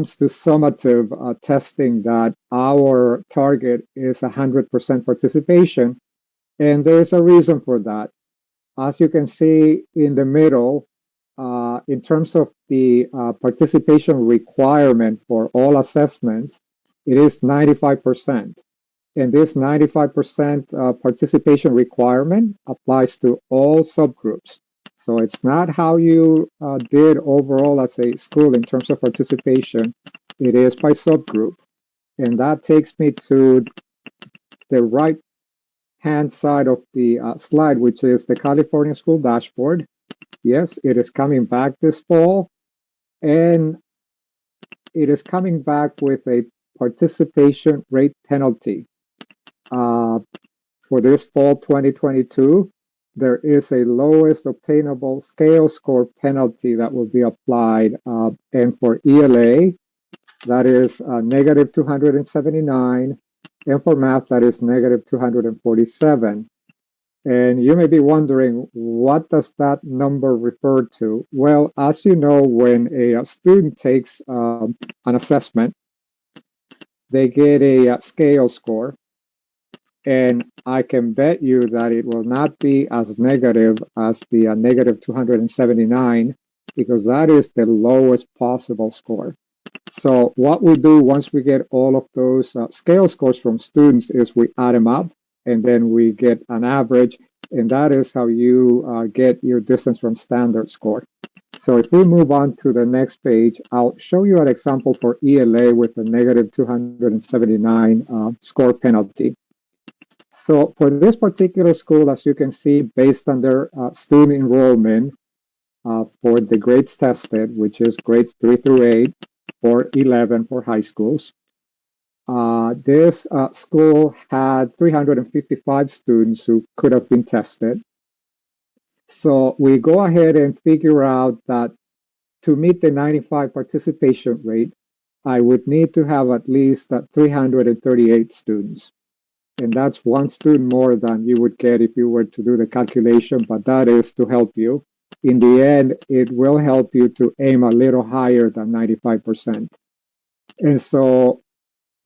to summative testing that our target is 100% participation, and there's a reason for that. As you can see in the middle, in terms of the participation requirement for all assessments, it is 95%. And this 95% participation requirement applies to all subgroups. So it's not how you did overall as a school in terms of participation. It is by subgroup. And that takes me to the right hand side of the slide, which is the California School Dashboard. Yes, it is coming back this fall, and it is coming back with a participation rate penalty. For this fall 2022, there is a lowest obtainable scale score penalty that will be applied. And for ELA, that is negative 279. And for math, that is negative 247. And you may be wondering, what does that number refer to? Well, as you know, when a student takes an assessment, they get a scale score. And I can bet you that it will not be as negative as the negative 279, because that is the lowest possible score. So what we do once we get all of those scale scores from students is we add them up, and then we get an average, and that is how you get your distance from standard score. So if we move on to the next page, I'll show you an example for ELA with a negative 279 score penalty. So for this particular school, as you can see, based on their student enrollment for the grades tested, which is grades 3 through 8 or 11 for high schools, this school had 355 students who could have been tested. So we go ahead and figure out that to meet the 95 participation rate, I would need to have at least 338 students. And that's one student more than you would get if you were to do the calculation, but that is to help you. In the end, it will help you to aim a little higher than 95%. And so,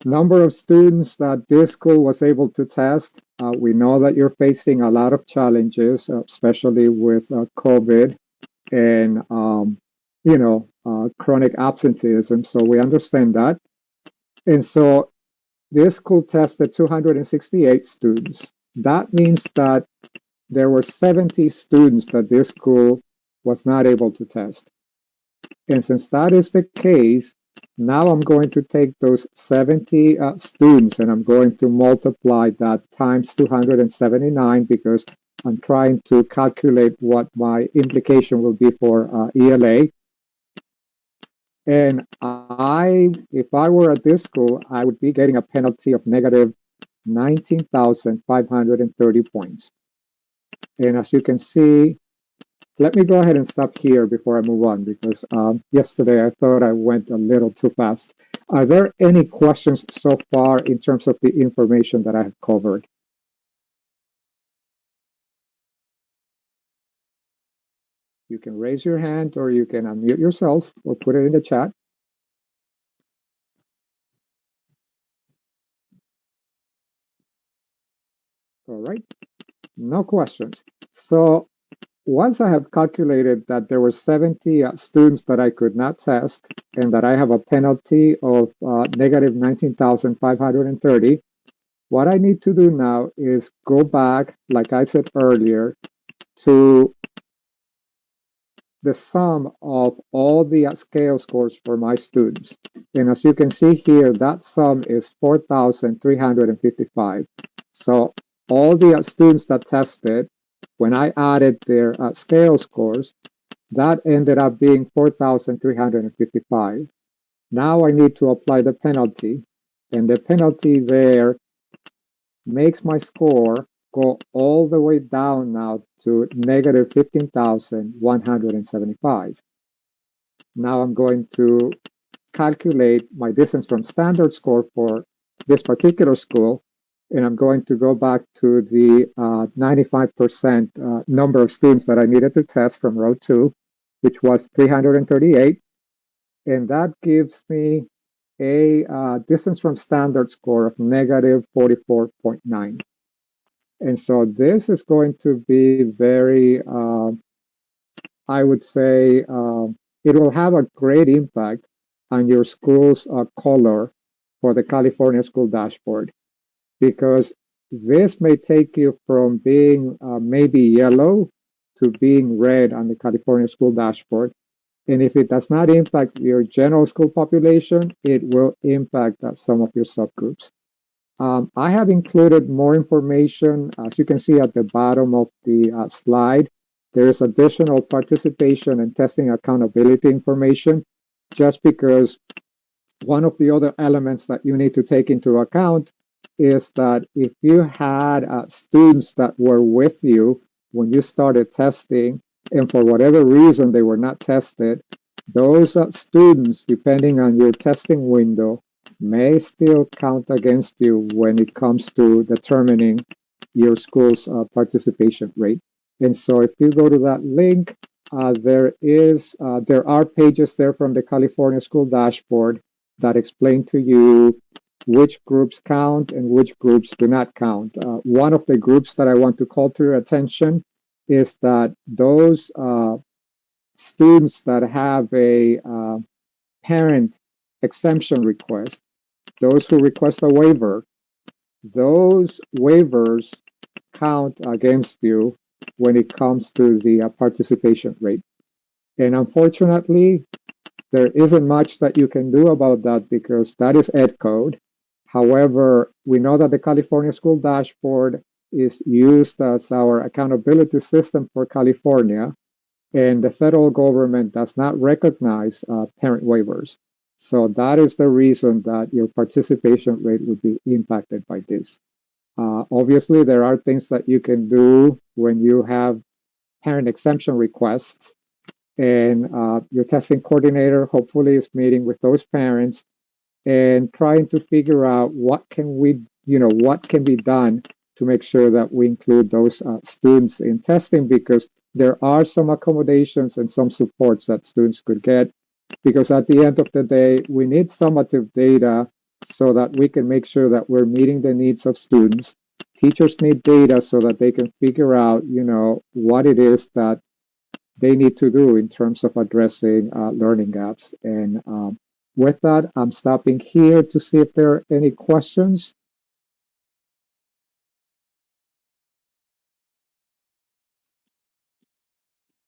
number of students that this school was able to test, we know that you're facing a lot of challenges, especially with COVID and, chronic absenteeism. So we understand that. And so this school tested 268 students. That means that there were 70 students that this school was not able to test. And since that is the case, now I'm going to take those 70 students and I'm going to multiply that times 279 because I'm trying to calculate what my implication will be for ELA. And if I were at this school, I would be getting a penalty of negative 19,530 points. And as you can see, let me go ahead and stop here before I move on, because yesterday I thought I went a little too fast. Are there any questions so far in terms of the information that I have covered? You can raise your hand or you can unmute yourself or put it in the chat. All right, no questions. So once I have calculated that there were 70 students that I could not test and that I have a penalty of negative 19,530, what I need to do now is go back, like I said earlier, to the sum of all the scale scores for my students. And as you can see here, that sum is 4,355. So all the students that tested, when I added their scale scores, that ended up being 4,355. Now I need to apply the penalty, and the penalty there makes my score go all the way down now to negative 15,175. Now I'm going to calculate my distance from standard score for this particular school, and I'm going to go back to the 95% number of students that I needed to test from row 2, which was 338. and that gives me a distance from standard score of negative 44.9. And so this is going to be very, I would say, it will have a great impact on your school's color for the California School Dashboard, because this may take you from being maybe yellow to being red on the California School Dashboard. And if it does not impact your general school population, it will impact some of your subgroups. I have included more information. As you can see at the bottom of the slide, there is additional participation and testing accountability information, just because one of the other elements that you need to take into account is that if you had students that were with you when you started testing, and for whatever reason they were not tested, those students, depending on your testing window, may still count against you when it comes to determining your school's participation rate. And so if you go to that link, there are pages there from the California School Dashboard that explain to you which groups count and which groups do not count. One of the groups that I want to call to your attention is that those students that have a parent exemption request, those who request a waiver, those waivers count against you when it comes to the participation rate. And unfortunately, there isn't much that you can do about that because that is ed code. However, we know that the California School Dashboard is used as our accountability system for California, and the federal government does not recognize parent waivers. So that is the reason that your participation rate would be impacted by this. Obviously, there are things that you can do when you have parent exemption requests, and your testing coordinator hopefully is meeting with those parents and trying to figure out what can be done to make sure that we include those students in testing, because there are some accommodations and some supports that students could get, because at the end of the day, we need summative data so that we can make sure that we're meeting the needs of students. Teachers need data so that they can figure out, what it is that they need to do in terms of addressing learning gaps. And with that, I'm stopping here to see if there are any questions.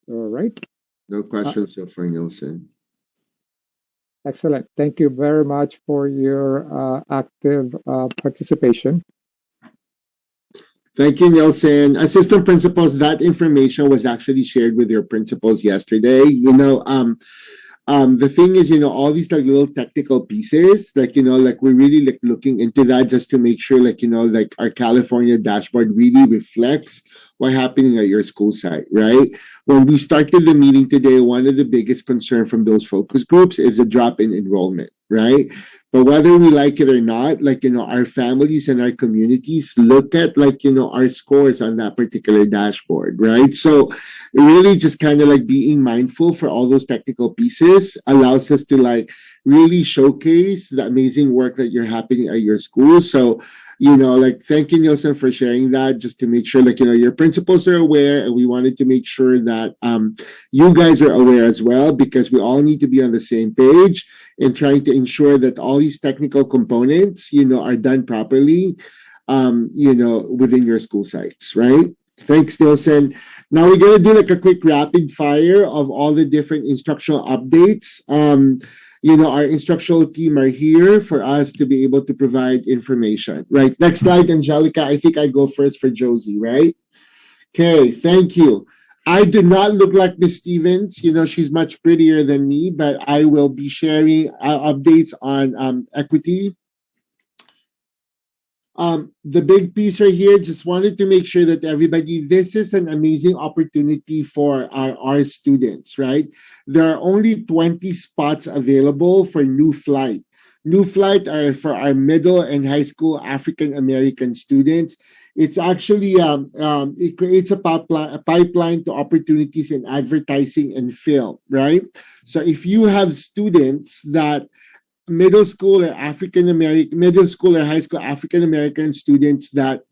All right. No questions so far, Nielsen. Excellent. Thank you very much for your active participation. Thank you, Nielsen. Assistant principals, that information was actually shared with your principals yesterday. The thing is, all these like little technical pieces, we're really looking into that just to make sure, our California dashboard really reflects what's happening at your school site, right? When we started the meeting today, one of the biggest concern from those focus groups is a drop in enrollment, right? But whether we like it or not, our families and our communities look at, our scores on that particular dashboard, right? So really just kind of being mindful for all those technical pieces allows us to really showcase the amazing work that you're happening at your school. So, thank you, Nielsen, for sharing that, just to make sure, your principals are aware, and we wanted to make sure that you guys are aware as well, because we all need to be on the same page in trying to ensure that all these technical components, are done properly, within your school sites, right? Thanks, Nielsen. Now we're going to do a quick rapid fire of all the different instructional updates. Our instructional team are here for us to be able to provide information, right? Next slide, Angelica. I think I go first for Josie, right? Okay, thank you. I do not look like Miss Stevens. She's much prettier than me, but I will be sharing updates on equity. The big piece right here, just wanted to make sure that everybody, this is an amazing opportunity for our students, right? There are only 20 spots available for new flight. New Flight are for our middle and high school African American students. It's actually it creates a pipeline to opportunities in advertising and film, right? So if you have students that middle school or high school African American students that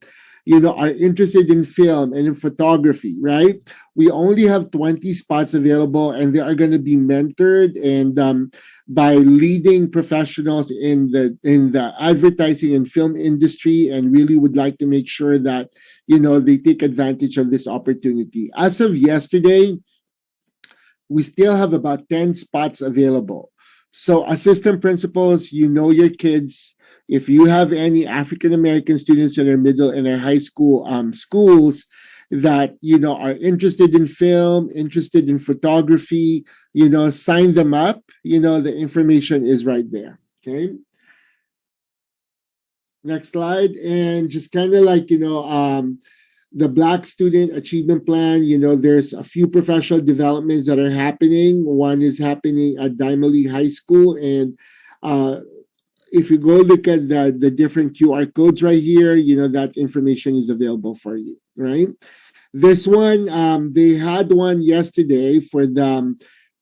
are interested in film and in photography, right? We only have 20 spots available, and they are going to be mentored and by leading professionals in the advertising and film industry, and really would like to make sure that they take advantage of this opportunity. As of yesterday, we still have about 10 spots available. So, assistant principals, you know your kids. If you have any African American students in our middle and our high school schools that are interested in film, interested in photography, sign them up. The information is right there. Okay. Next slide, and just kind of like the Black Student Achievement Plan, there's a few professional developments that are happening. One is happening at Dimely High School. And if you go look at the different QR codes right here, that information is available for you, right? This one, they had one yesterday for the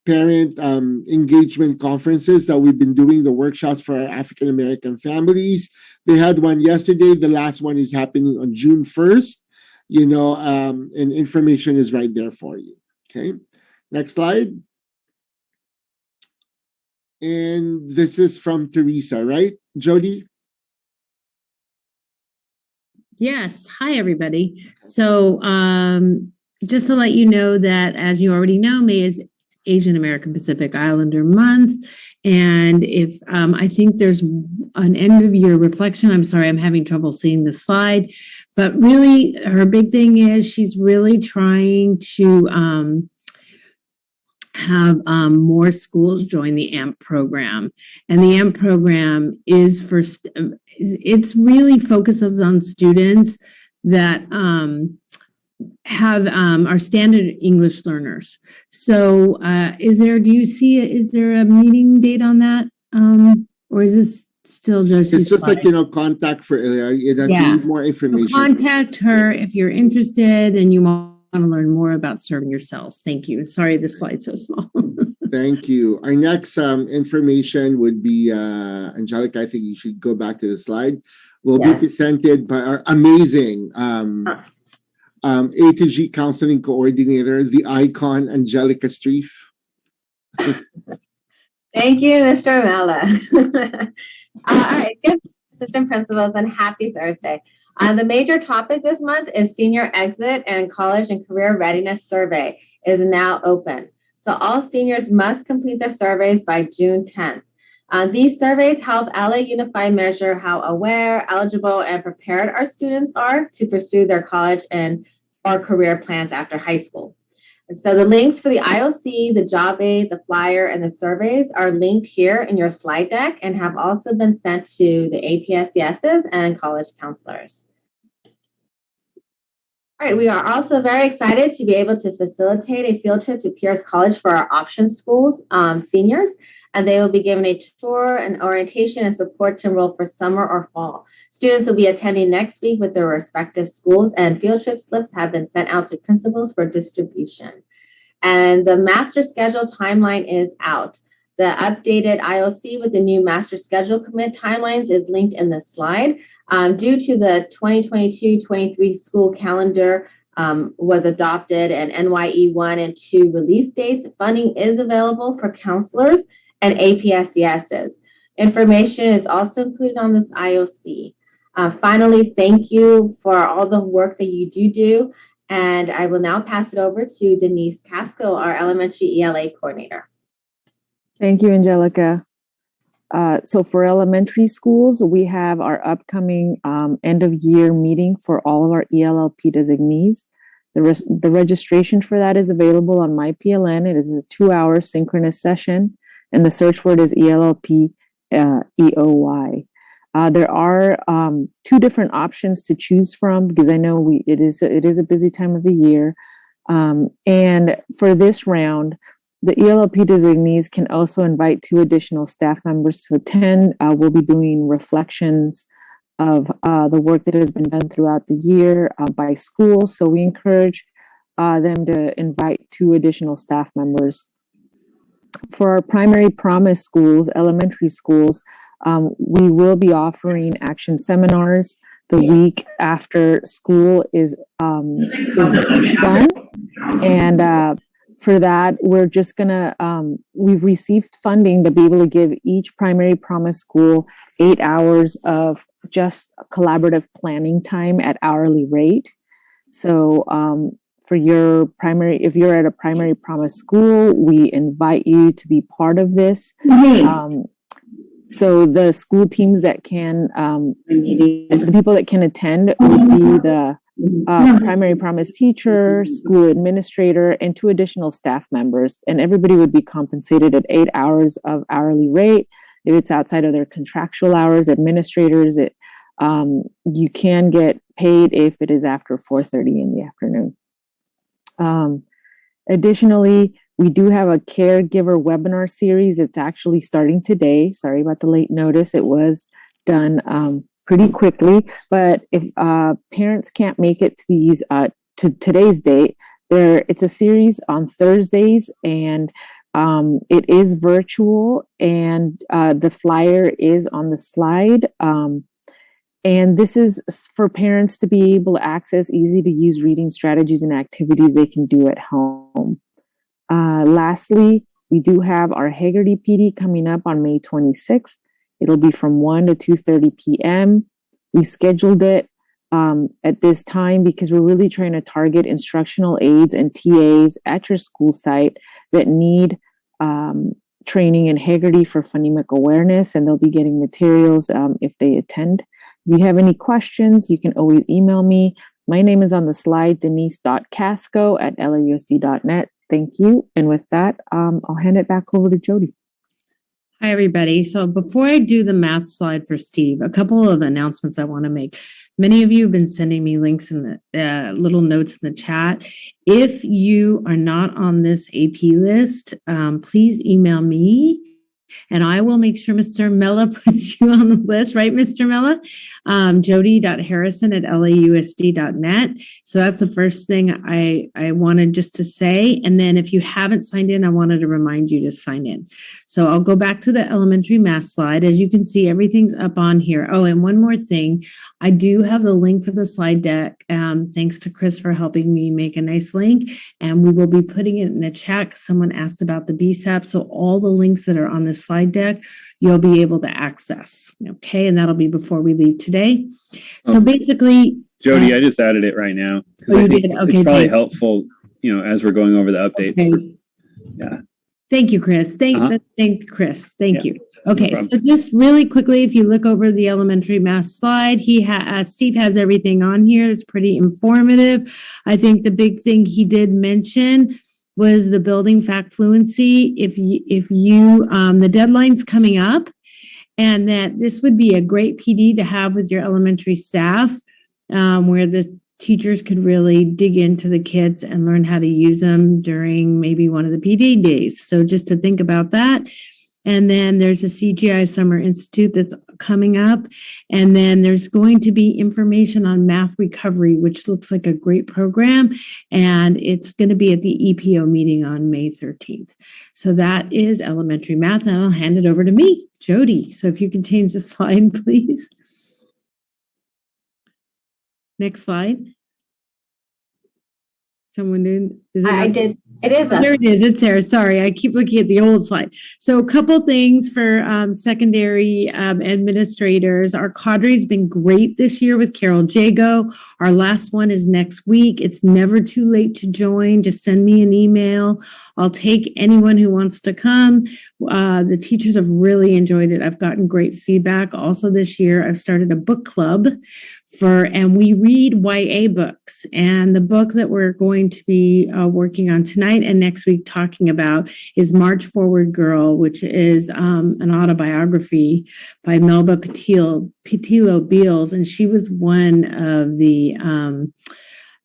parent engagement conferences that we've been doing, the workshops for our African American families. They had one yesterday. The last one is happening on June 1st. And information is right there for you. Okay, next slide. And this is from Teresa, right, Jody? Yes. Hi, everybody. So just to let you know that, as you already know, May is Asian American Pacific Islander Month. And if I think there's an end of year reflection. I'm sorry, I'm having trouble seeing the slide. But really, her big thing is she's really trying to have more schools join the AMP program. And the AMP program is it's really focuses on students that have are standard English learners. So is there a meeting date on that? Or is this still Josie's It's just slide? like, contact for, if you need more information. So contact her if you're interested and you want to learn more about serving yourselves. Thank you. Sorry, the slide's so small. Thank you. Our next information would be, Angelica, I think you should go back to the slide. Will be presented by our amazing A to G counseling coordinator, the icon, Angelica Streif. Thank you, Mr. Mella. All right, good assistant principals, and happy Thursday. The major topic this month is senior exit and college and career readiness survey is now open. So all seniors must complete their surveys by June 10th. These surveys help LA Unify measure how aware, eligible, and prepared our students are to pursue their college and or career plans after high school. So the links for the IOC, the job aid, the flyer, and the surveys are linked here in your slide deck and have also been sent to the APSESs and college counselors. All right, we are also very excited to be able to facilitate a field trip to Pierce College for our option schools seniors, and they will be given a tour and orientation and support to enroll for summer or fall. Students will be attending next week with their respective schools, and field trip slips have been sent out to principals for distribution. And the master schedule timeline is out. The updated IOC with the new master schedule commit timelines is linked in the slide. Due to the 2022-23 school calendar was adopted and NYE 1 and 2 release dates, funding is available for counselors and APSESs. Information is also included on this IOC. Finally, thank you for all the work that you do. And I will now pass it over to Denise Casco, our elementary ELA coordinator. Thank you, Angelica. So for elementary schools, we have our upcoming end of year meeting for all of our ELLP designees. The registration for that is available on MyPLN. It is a 2-hour synchronous session, and the search word is ELLP EOY. There are 2 different options to choose from because I know it is a busy time of the year. And for this round, The ELLP designees can also invite 2 additional staff members to attend. We'll be doing reflections of the work that has been done throughout the year by schools. So we encourage them to invite 2 additional staff members. For our primary promise schools, elementary schools, we will be offering action seminars the week after school is done. And for that, we're just gonna, we've received funding to be able to give each primary promise school 8 hours of just collaborative planning time at hourly rate. So for your primary, if you're at a primary promise school, we invite you to be part of this. So the school teams that can, the people that can attend would be the primary promise teacher, school administrator, and 2 additional staff members. And everybody would be compensated at 8 hours of hourly rate. If it's outside of their contractual hours, administrators, you can get paid if it is after 4:30 in the afternoon. Additionally, we do have a caregiver webinar series. It's actually starting today. Sorry about the late notice. It was done pretty quickly, but if parents can't make it to these to today's date, it's a series on Thursdays, and it is virtual, and the flyer is on the slide. And this is for parents to be able to access easy to use reading strategies and activities they can do at home. Lastly, we do have our Hagerty PD coming up on May 26th. It'll be from 1 to 2:30 p.m. We scheduled it at this time because we're really trying to target instructional aides and TAs at your school site that need training in Hagerty for phonemic awareness, and they'll be getting materials if they attend. If you have any questions, you can always email me. My name is on the slide, denise.casco@lausd.net. Thank you. And with that, I'll hand it back over to Jody. Hi, everybody. So before I do the math slide for Steve, a couple of announcements I want to make. Many of you have been sending me links in the little notes in the chat. If you are not on this AP list, please email me, and I will make sure Mr. Mella puts you on the list, right, Mr. Mella? Jody.harrison@lausd.net. So that's the first thing I wanted just to say. And then if you haven't signed in, I wanted to remind you to sign in. So I'll go back to the elementary math slide. As you can see, everything's up on here. Oh, and one more thing. I do have the link for the slide deck. Thanks to Chris for helping me make a nice link. And we will be putting it in the chat. Someone asked about the BSAP. So all the links that are on this slide deck, you'll be able to access. Okay, and that'll be before we leave today. So basically, Jody, I just added it right now because I think it's probably helpful, as we're going over the updates. Okay. Yeah. Thank you, Chris. Thank Chris. Thank you. Okay, No so problem. just really quickly, if you look over the elementary math slide, Steve has everything on here. It's pretty informative. I think the big thing he did mention was the building fact fluency. If you the deadline's coming up, and that this would be a great PD to have with your elementary staff, where the teachers could really dig into the kits and learn how to use them during maybe one of the PD days. So just to think about that. And then there's a CGI Summer Institute that's coming up. And then there's going to be information on math recovery, which looks like a great program. And it's going to be at the EPO meeting on May 13th. So that is elementary math. And I'll hand it over to me, Jody. So if you can change the slide, please. Next slide. Someone doing? I did. It is. There it is. It's there. Sorry, I keep looking at the old slide. So a couple things for secondary administrators. Our cadre has been great this year with Carol Jago. Our last one is next week. It's never too late to join. Just send me an email. I'll take anyone who wants to come. The teachers have really enjoyed it. I've gotten great feedback. Also this year, I've started a book club and we read YA books. And the book that we're going to be working on tonight and next week talking about is March Forward Girl, which is an autobiography by Melba Pattillo Beals. And she was one of the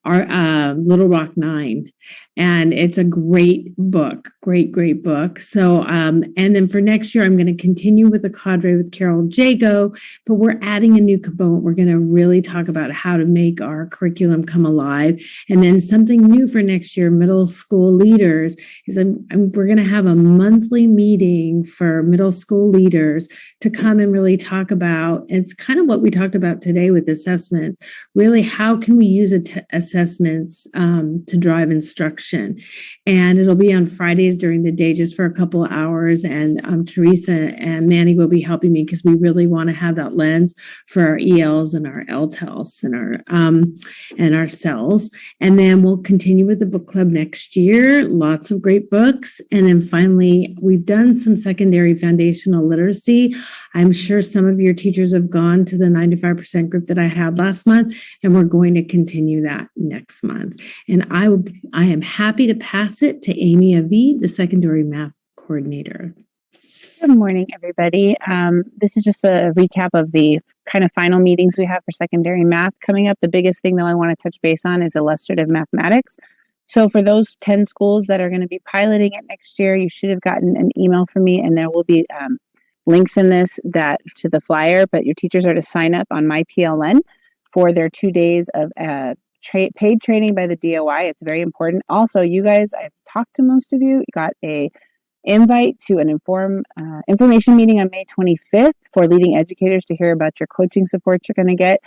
our Little Rock Nine. And it's a great book, great book. So, and then for next year, I'm going to continue with the cadre with Carol Jago, but we're adding a new component. We're going to really talk about how to make our curriculum come alive. And then something new for next year, middle school leaders, is we're going to have a monthly meeting for middle school leaders to come and really talk about, it's kind of what we talked about today with assessments, really how can we use assessments to drive instruction. And it'll be on Fridays during the day just for a couple of hours. And Teresa and Manny will be helping me because we really want to have that lens for our ELs and our LTELs and our cells. And then we'll continue with the book club next year. Lots of great books. And then finally, we've done some secondary foundational literacy. I'm sure some of your teachers have gone to the 95% group that I had last month, and we're going to continue that next month. And I am happy to pass it to Amy Avid, the secondary math coordinator. Good morning, everybody. This is just a recap of the kind of final meetings we have for secondary math coming up. The biggest thing that I want to touch base on is illustrative mathematics. So for those 10 schools that are going to be piloting it next year, you should have gotten an email from me, and there will be links in this to the flyer, but your teachers are to sign up on MyPLN for their 2 days of paid training by the DOI. It's very important. Also, you guys, I've talked to most of you, got a invite to an information meeting on May 25th for leading educators to hear about your coaching supports you're going to get.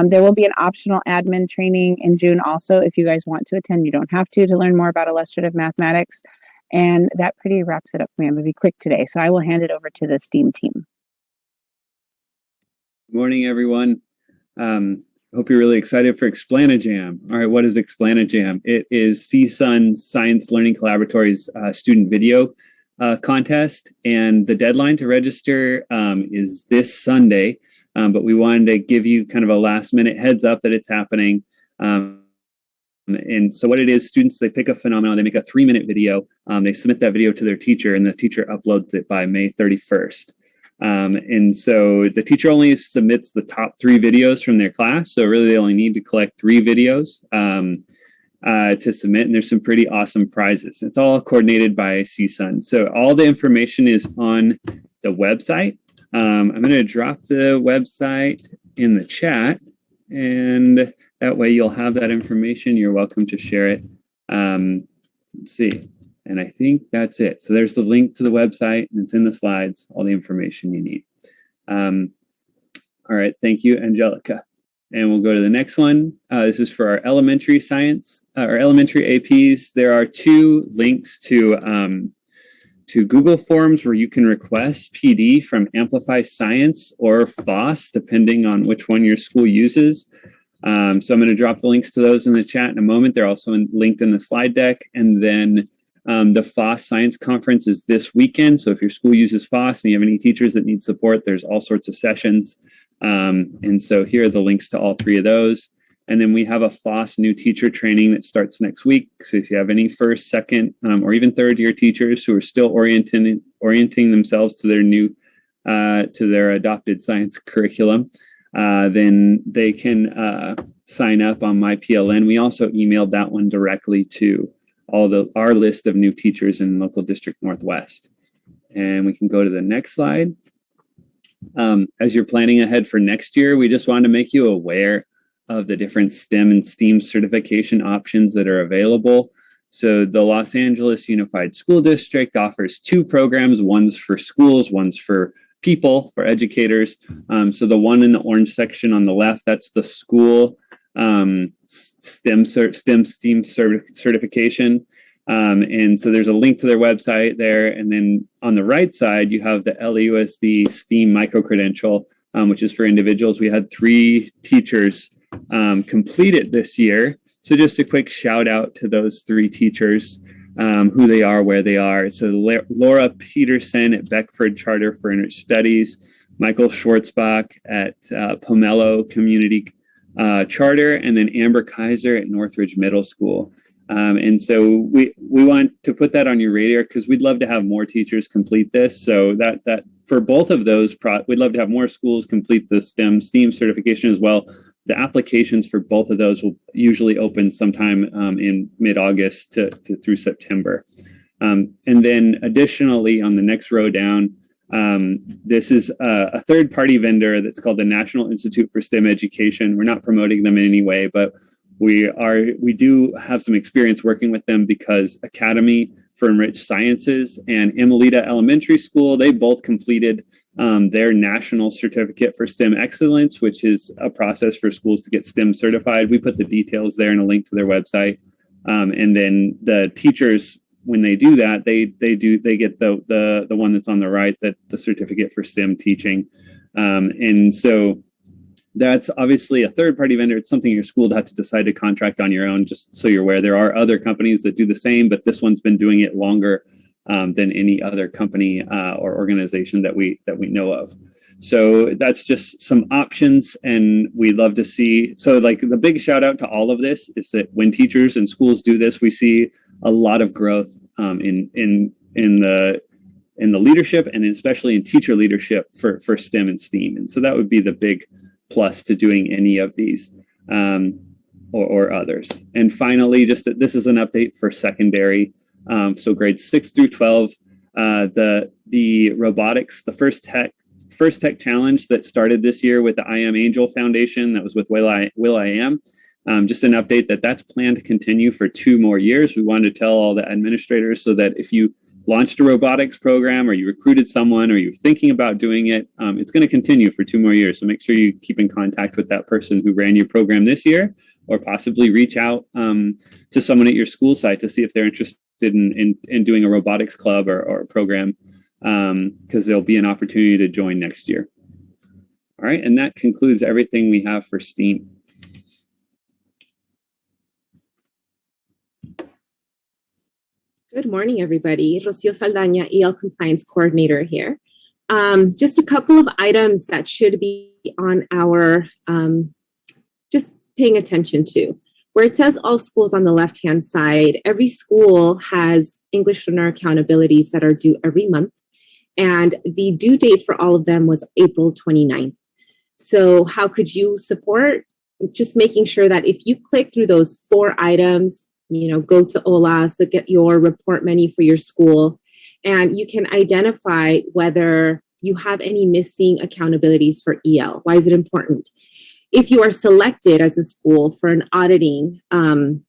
There will be an optional admin training in June also. If you guys want to attend, you don't have to learn more about illustrative mathematics. And that pretty wraps it up for me. I'm going to be quick today. So I will hand it over to the STEAM team. Good morning, everyone. Hope you're really excited for Explanajam. All right, what is Explanajam? It is CSUN Science Learning Collaboratory's student video contest, and the deadline to register is this Sunday, but we wanted to give you kind of a last minute heads up that it's happening. And so what it is, students, they pick a phenomenon, they make a 3-minute video, they submit that video to their teacher, and the teacher uploads it by May 31st. And so the teacher only submits the top 3 videos from their class. So really they only need to collect 3 videos to submit. And there's some pretty awesome prizes. It's all coordinated by CSUN. So all the information is on the website. I'm going to drop the website in the chat, and that way you'll have that information. You're welcome to share it. Let's see. And I think that's it. So there's the link to the website, and it's in the slides, all the information you need. All right, thank you, Angelica. And we'll go to the next one. This is for our elementary science, our elementary APs. There are 2 links to Google Forms where you can request PD from Amplify Science or FOSS, depending on which one your school uses. So I'm going to drop the links to those in the chat in a moment. They're also linked in the slide deck. And then the FOSS Science Conference is this weekend. So if your school uses FOSS and you have any teachers that need support, there's all sorts of sessions. And so here are the links to all 3 of those. And then we have a FOSS new teacher training that starts next week. So if you have any first, second, or even third year teachers who are still orienting themselves to their new, to their adopted science curriculum, then they can sign up on MyPLN. We also emailed that one directly to our list of new teachers in local district Northwest. And we can go to the next slide. As you're planning ahead for next year, we just wanted to make you aware of the different STEM and STEAM certification options that are available. So the Los Angeles Unified School District offers 2 programs. One's for schools, one's for people, for educators. So the one in the orange section on the left, that's the school STEM certification. And so there's a link to their website there. And then on the right side, you have the LAUSD STEAM micro-credential, which is for individuals. We had 3 teachers complete it this year. So just a quick shout out to those 3 teachers, who they are, where they are. So Laura Peterson at Beckford Charter for Enriched Studies, Michael Schwartzbach at Pomelo Community Charter, and then Amber Kaiser at Northridge Middle School. And so we want to put that on your radar because we'd love to have more teachers complete this. So that for both of those, we'd love to have more schools complete the STEAM certification as well. the applications for both of those will usually open sometime in mid-August to through September. And then additionally, on the next row down, this is a third-party vendor that's called the National Institute for STEM Education. We're not promoting them in any way, but we do have some experience working with them because Academy for Enriched Sciences and Emelita Elementary School, they both completed their National Certificate for STEM Excellence, which is a process for schools to get STEM certified. We put the details there and a link to their website. And then the teachers, when they do that, they get the one that's on the right, that the certificate for STEM teaching. And so that's obviously a third-party vendor. It's something your school will have to decide to contract on your own, just so you're aware. There are other companies that do the same, but this one's been doing it longer than any other company or organization that we know of. So that's just some options, and we'd love to see. So like the big shout out to all of this is that when teachers and schools do this, we see a lot of growth in the leadership, and especially in teacher leadership for STEM and STEAM. And so that would be the big plus to doing any of these or others. And finally, just that this is an update for secondary. So grades 6 through 12, the robotics, the first tech challenge that started this year with the I Am Angel Foundation, that was with Will I Am. Just an update that's planned to continue for 2 more years. We wanted to tell all the administrators so that if you launched a robotics program or you recruited someone or you're thinking about doing it, it's going to continue for 2 more years. So make sure you keep in contact with that person who ran your program this year, or possibly reach out to someone at your school site to see if they're interested in doing a robotics club or a program, because there'll be an opportunity to join next year. All right, and that concludes everything we have for STEAM. Good morning, everybody. Rocio Saldaña, EL Compliance Coordinator here. Just a couple of items that should be on our, just paying attention to. Where it says all schools on the left-hand side, every school has English learner accountabilities that are due every month. And the due date for all of them was April 29th. So how could you support? Just making sure that if you click through those 4 items, go to OLAS, look at your report menu for your school, and you can identify whether you have any missing accountabilities for EL. Why is it important? If you are selected as a school for an auditing, to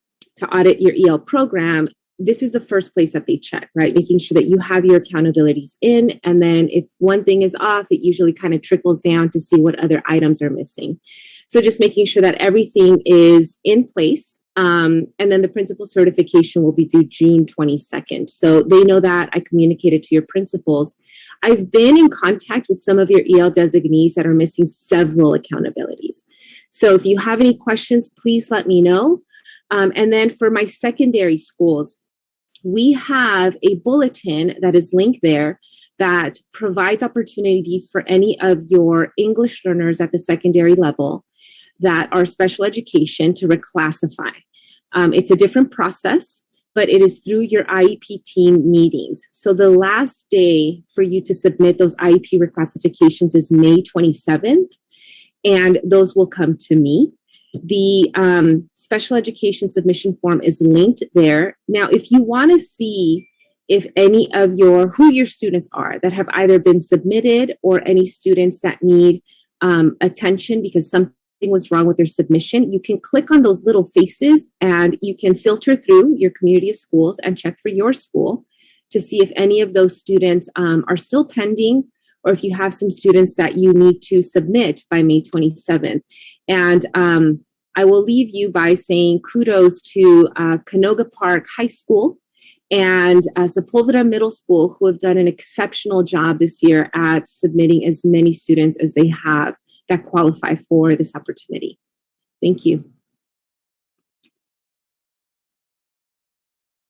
audit your EL program, this is the first place that they check, right? Making sure that you have your accountabilities in, and then if one thing is off, it usually kind of trickles down to see what other items are missing. So just making sure that everything is in place. And then the principal certification will be due June 22nd. So they know that. I communicated to your principals. I've been in contact with some of your EL designees that are missing several accountabilities. So if you have any questions, please let me know. And then for my secondary schools, we have a bulletin that is linked there that provides opportunities for any of your English learners at the secondary level that are special education to reclassify. It's a different process, but it is through your IEP team meetings. So the last day for you to submit those IEP reclassifications is May 27th, and those will come to me. The special education submission form is linked there. Now, if you want to see if any of who your students are that have either been submitted or any students that need attention because something was wrong with their submission, you can click on those little faces and you can filter through your community of schools and check for your school to see if any of those students are still pending, or if you have some students that you need to submit by May 27th. And I will leave you by saying kudos to Canoga Park High School and Sepulveda Middle School, who have done an exceptional job this year at submitting as many students as they have that qualify for this opportunity. Thank you.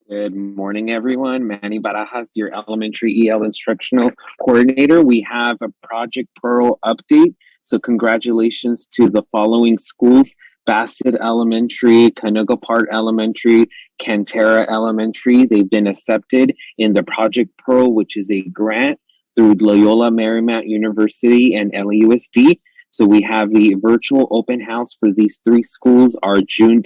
Good morning, everyone. Manny Barajas, your elementary EL instructional coordinator. We have a Project Pearl update. So congratulations to the following schools: Bassett Elementary, Canoga Park Elementary, Cantera Elementary. They've been accepted in the Project Pearl, which is a grant through Loyola Marymount University and LUSD. So we have the virtual open house for these 3 schools are June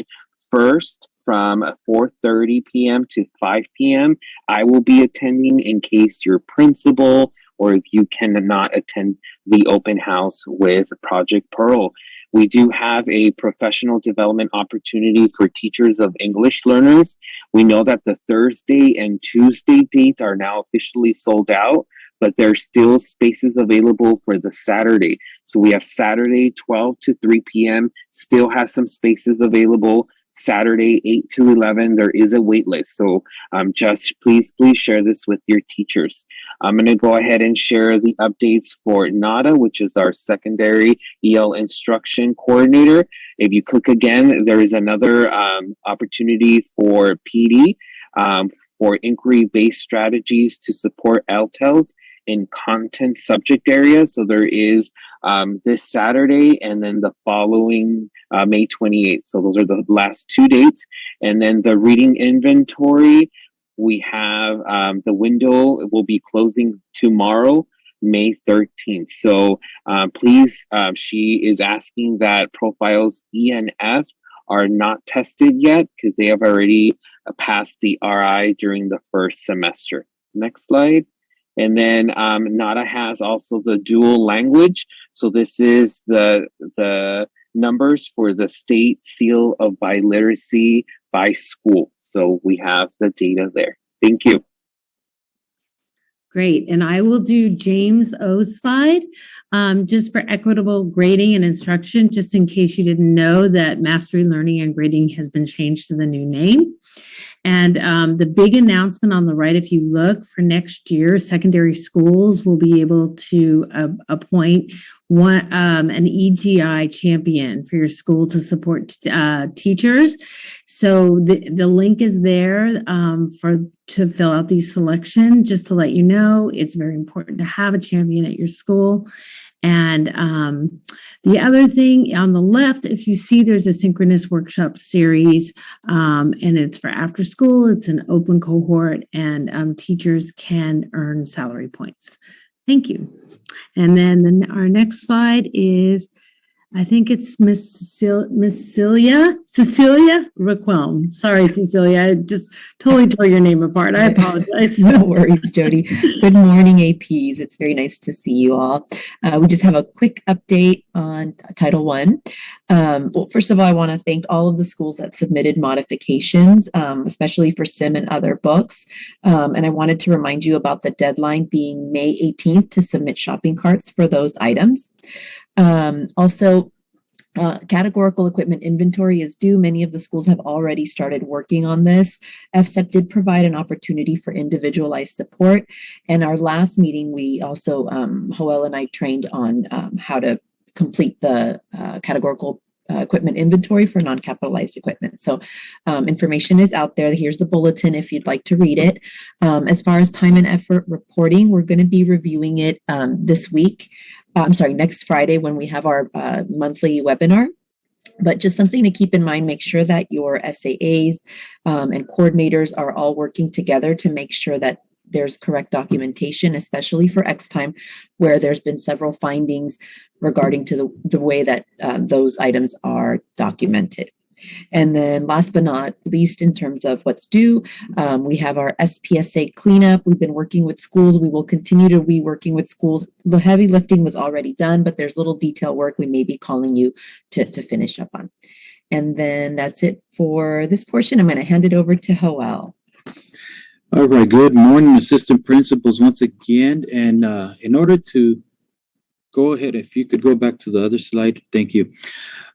1st from 4:30 p.m. to 5 p.m. I will be attending in case your principal or if you cannot attend the open house with Project Pearl. We do have a professional development opportunity for teachers of English learners. We know that the Thursday and Tuesday dates are now officially sold out, but there's still spaces available for the Saturday. So we have Saturday 12 to 3 p.m. still has some spaces available. Saturday 8 to 11, there is a wait list. So just please share this with your teachers. I'm going to go ahead and share the updates for NADA, which is our secondary EL instruction coordinator. If you click again, there is another opportunity for PD for inquiry-based strategies to support LTELs in content subject areas. So there is this Saturday and then the following May 28th. So those are the last 2 dates. And then the reading inventory, we have the window will be closing tomorrow, May 13th. So please, she is asking that profiles E and F are not tested yet because they have already passed the RI during the first semester. Next slide. And then NADA has also the dual language. So this is the numbers for the state seal of biliteracy by school. So we have the data there. Thank you. Great. And I will do James O's slide just for equitable grading and instruction, just in case you didn't know that Mastery Learning and Grading has been changed to the new name. And the big announcement on the right, if you look for next year, secondary schools will be able to appoint an EGI champion for your school to support teachers. So the link is there to fill out the selection. Just to let you know, it's very important to have a champion at your school. And the other thing on the left, if you see, there's a synchronous workshop series, and it's for after school. It's an open cohort, and teachers can earn salary points. Thank you. And then our next slide is, I think it's Miss Cecilia Raquelme. Sorry, Cecilia, I just totally tore your name apart. I apologize. No worries, Jody. Good morning, APs. It's very nice to see you all. We just have a quick update on Title I. Well, first of all, I want to thank all of the schools that submitted modifications, especially for SIM and other books. And I wanted to remind you about the deadline being May 18th to submit shopping carts for those items. Also, categorical equipment inventory is due. Many of the schools have already started working on this. FSEP did provide an opportunity for individualized support. And our last meeting, we also, Joel and I trained on how to complete the categorical equipment inventory for non-capitalized equipment. So information is out there. Here's the bulletin if you'd like to read it. As far as time and effort reporting, we're going to be reviewing it this week. Next Friday when we have our monthly webinar. But just something to keep in mind, make sure that your SAAs and coordinators are all working together to make sure that there's correct documentation, especially for X time, where there's been several findings regarding to the way that those items are documented. And then last but not least, in terms of what's due, we have our SPSA cleanup. We've been working with schools. We will continue to be working with schools. The heavy lifting was already done, but there's little detail work we may be calling you to finish up on. And then that's it for this portion. I'm going to hand it over to Joel. All right. Good morning, assistant principals, once again. And in order to go ahead, if you could go back to the other slide. Thank you.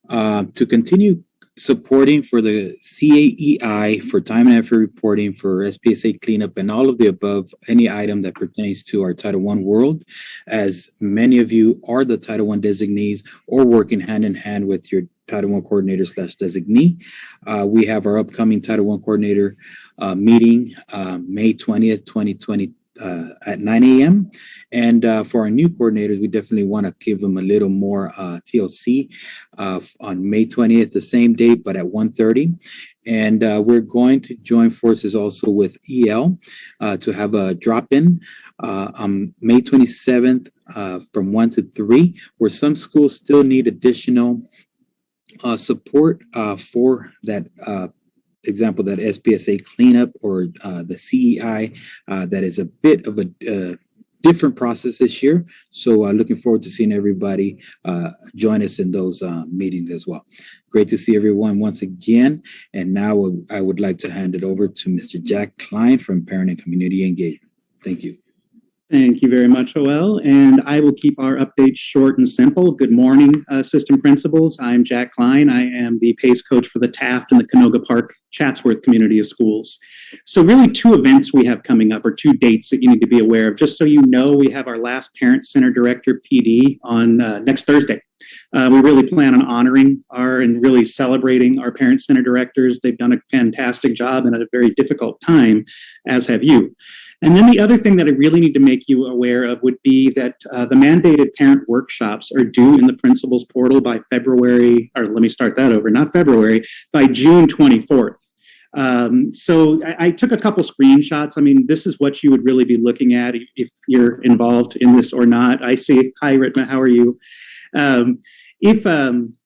To continue supporting for the CAEI for time and effort reporting, for SPSA cleanup, and all of the above, any item that pertains to our Title I world, as many of you are the Title I designees or working hand in hand with your Title I coordinator / designee. We have our upcoming Title I coordinator meeting May 20th, 2020 at 9 a.m. And for our new coordinators, we definitely want to give them a little more TLC on May 20th, the same date, but at 1:30. And we're going to join forces also with EL to have a drop-in on May 27th from 1 to 3, where some schools still need additional support for that example, that SPSA cleanup or the CEI. That is a bit of a different process this year. So looking forward to seeing everybody join us in those meetings as well. Great to see everyone once again. And now I would like to hand it over to Mr. Jack Klein from Parent and Community Engagement. Thank you. Thank you very much, Joel. And I will keep our updates short and simple. Good morning, system principals. I'm Jack Klein. I am the PACE coach for the Taft and the Canoga Park Chatsworth Community of Schools. So really 2 events we have coming up, or 2 dates that you need to be aware of. Just so you know, we have our last Parent Center Director PD on next Thursday. We really plan on honoring and really celebrating our Parent Center directors. They've done a fantastic job in a very difficult time, as have you. And then the other thing that I really need to make you aware of would be that the mandated parent workshops are due in the principal's portal by by June 24th. So I took a couple screenshots. I mean, this is what you would really be looking at if you're involved in this or not. I see. Hi, Ritma, how are you? If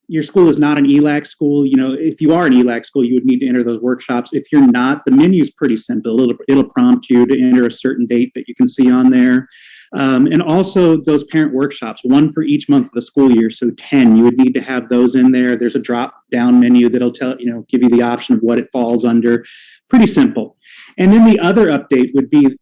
your school is not an ELAC school, if you are an ELAC school, you would need to enter those workshops. If you're not, the menu is pretty simple. It'll prompt you to enter a certain date that you can see on there. And also those parent workshops, 1 for each month of the school year. So 10, you would need to have those in there. There's a drop down menu that'll give you the option of what it falls under. Pretty simple. And then the other update would be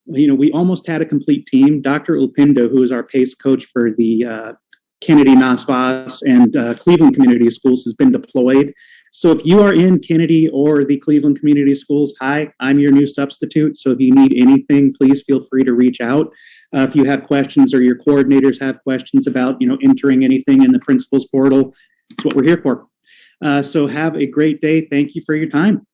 we almost had a complete team. Dr. Ulpindo, who is our PACE coach for the Kennedy, Nas Vas, and Cleveland Community Schools, has been deployed. So if you are in Kennedy or the Cleveland Community Schools, hi, I'm your new substitute. So if you need anything, please feel free to reach out. If you have questions or your coordinators have questions about, entering anything in the principal's portal, it's what we're here for. So have a great day. Thank you for your time.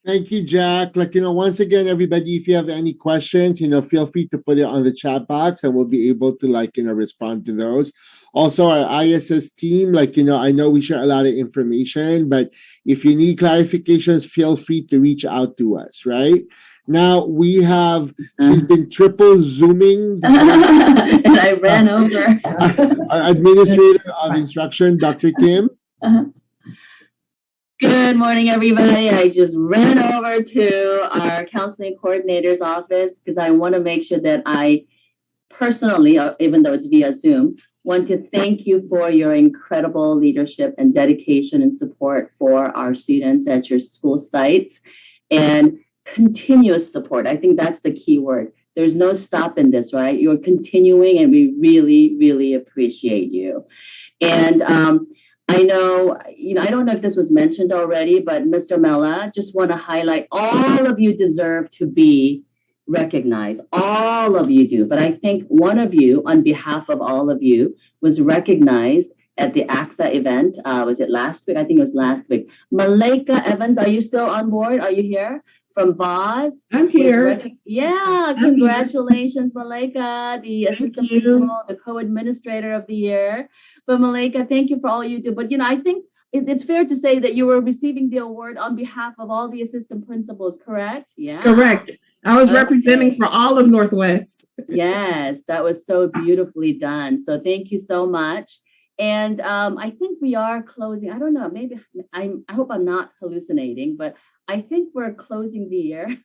Thank you, Jack. Once again, everybody, if you have any questions, feel free to put it on the chat box and we'll be able to respond to those. Also, our ISS team, I know we share a lot of information, but if you need clarifications, feel free to reach out to us, right? Now she's been triple Zooming. And I ran over. Our administrator of instruction, Dr. Kim. Good morning, everybody. I just ran over to our counseling coordinator's office because I want to make sure that I personally, even though it's via Zoom, want to thank you for your incredible leadership and dedication and support for our students at your school sites and continuous support. I think that's the key word. There's no stop in this, right? You're continuing and we really, really appreciate you. And I know, I don't know if this was mentioned already, but Mr. Mella, just want to highlight all of you deserve to be recognized. All of you do. But I think one of you, on behalf of all of you, was recognized at the AXA event. Was it last week? I think it was last week. Malaika Evans, are you still on board? Are you here? From Voz? I'm here. Congratulations, Malaika, the assistant principal, the co-administrator of the year. But Malaika, thank you for all you do. But, I think it's fair to say that you were receiving the award on behalf of all the assistant principals, correct? Yeah. Correct. I was representing for all of Northwest. Yes, that was so beautifully done. So thank you so much. And I think we are closing. I don't know, maybe I hope I'm not hallucinating, but I think we're closing the year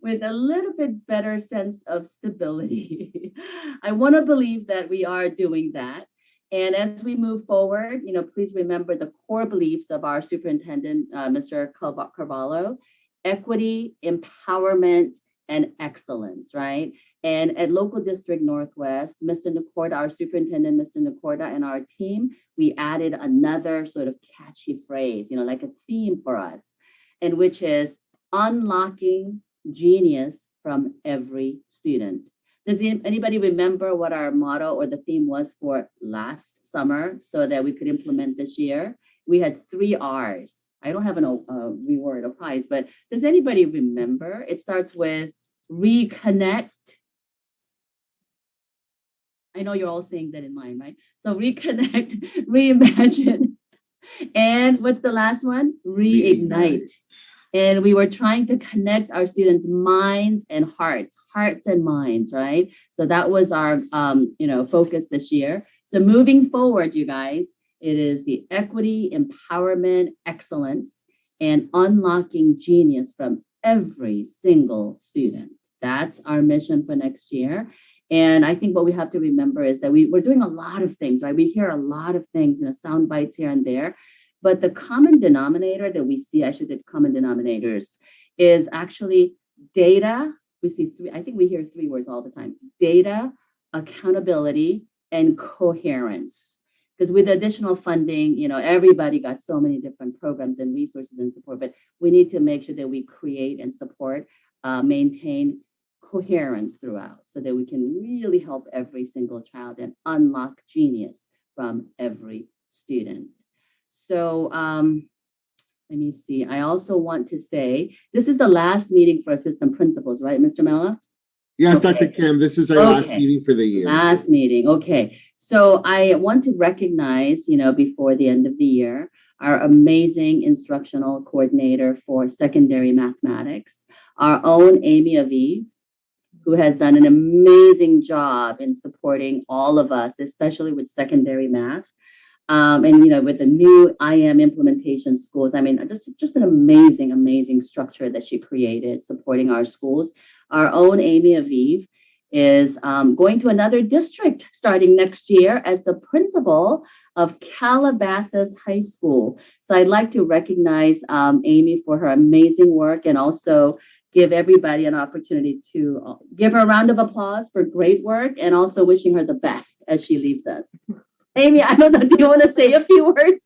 with a little bit better sense of stability. I want to believe that we are doing that. And as we move forward, please remember the core beliefs of our superintendent, Mr. Carvalho: equity, empowerment, and excellence, right? And at Local District Northwest, Mr. Nacorda, our superintendent, Mr. Nacorda, and our team, we added another sort of catchy phrase, like a theme for us, and which is unlocking genius from every student. Does anybody remember what our motto or the theme was for last summer so that we could implement this year? We had 3 R's. I don't have a reward or prize, but does anybody remember? It starts with reconnect. I know you're all saying that in line, right? So reconnect, reimagine, and what's the last one? Reignite. And we were trying to connect our students' minds and hearts and minds, right? So that was our, focus this year. So moving forward, you guys, it is the equity, empowerment, excellence, and unlocking genius from every single student. That's our mission for next year. And I think what we have to remember is that we're doing a lot of things, right? We hear a lot of things, sound bites here and there. But the common denominator that we see, I should say common denominators, is actually data. We see three, I think we hear three words all the time: data, accountability, and coherence. Because with additional funding, everybody got so many different programs and resources and support, but we need to make sure that we create and support, maintain coherence throughout so that we can really help every single child and unlock genius from every student. So let me see. I also want to say this is the last meeting for assistant principals, right, Mr. Mella? Yes, Okay. Dr. Kim, this is our last meeting for the year. Last meeting. Okay. So I want to recognize, before the end of the year, our amazing instructional coordinator for secondary mathematics, our own Amy Aviv, who has done an amazing job in supporting all of us, especially with secondary math. And with the new IM implementation schools, I mean, just an amazing, amazing structure that she created supporting our schools. Our own Amy Aviv is going to another district starting next year as the principal of Calabasas High School. So I'd like to recognize Amy for her amazing work and also give everybody an opportunity to give her a round of applause for great work and also wishing her the best as she leaves us. Amy, I don't know, do you want to say a few words?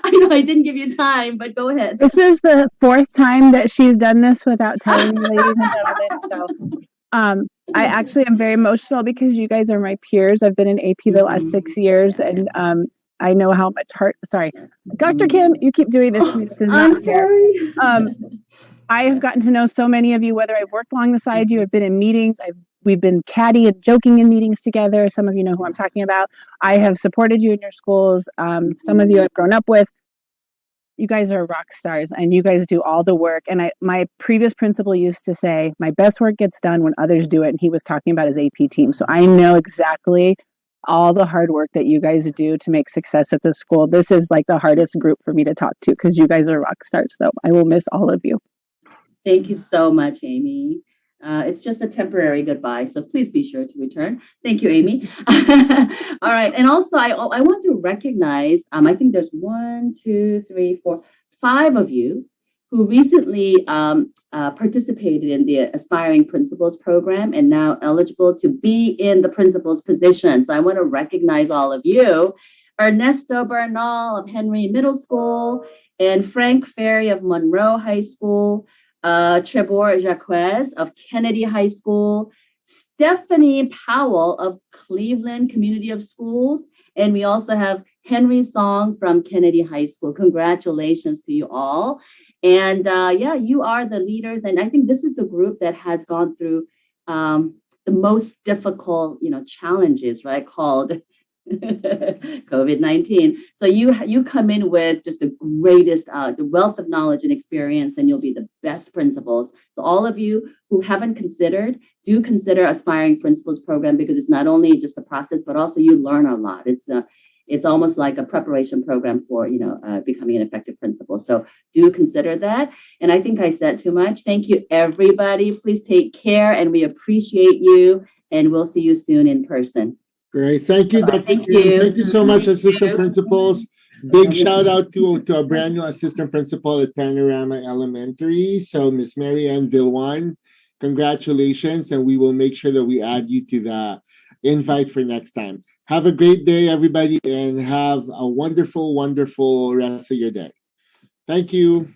I know I didn't give you time, but go ahead. This is the fourth time that she's done this without telling me, ladies and gentlemen. So I actually am very emotional because you guys are my peers. I've been in AP the last 6 years, and I know how much sorry, Dr. Kim, you keep doing this to me. This is not fair. I have gotten to know so many of you, whether I've worked alongside you, I've been in meetings, we've been catty and joking in meetings together. Some of you know who I'm talking about. I have supported you in your schools. Some of you I've grown up with. You guys are rock stars and you guys do all the work. And my previous principal used to say, my best work gets done when others do it. And he was talking about his AP team. So I know exactly all the hard work that you guys do to make success at the school. This is like the hardest group for me to talk to because you guys are rock stars. So I will miss all of you. Thank you so much, Amy. It's just a temporary goodbye, so please be sure to return. Thank you, Amy. All right, and also I want to recognize, I think there's 1, 2, 3, 4, 5 of you who recently participated in the Aspiring Principals program and now eligible to be in the principal's position. So I want to recognize all of you. Ernesto Bernal of Henry Middle School and Frank Ferry of Monroe High School, Trebor Jacquez of Kennedy High School, Stephanie Powell of Cleveland Community of Schools, and we also have Henry Song from Kennedy High School. Congratulations to you all. And you are the leaders. And I think this is the group that has gone through the most difficult, challenges, right, called COVID-19. So you come in with just the greatest, the wealth of knowledge and experience, and you'll be the best principals. So all of you who haven't considered, do consider Aspiring Principals program because it's not only just a process, but also you learn a lot. It's almost like a preparation program for, becoming an effective principal. So do consider that. And I think I said too much. Thank you, everybody. Please take care, and we appreciate you. And we'll see you soon in person. Great. Thank you, Dr. Thank Kim. you. Thank you so much, assistant principals. Big shout out to a brand new assistant principal at Panorama Elementary. So Miss Mary Ann Vilwan, congratulations. And we will make sure that we add you to the invite for next time. Have a great day, everybody, and have a wonderful, wonderful rest of your day. Thank you.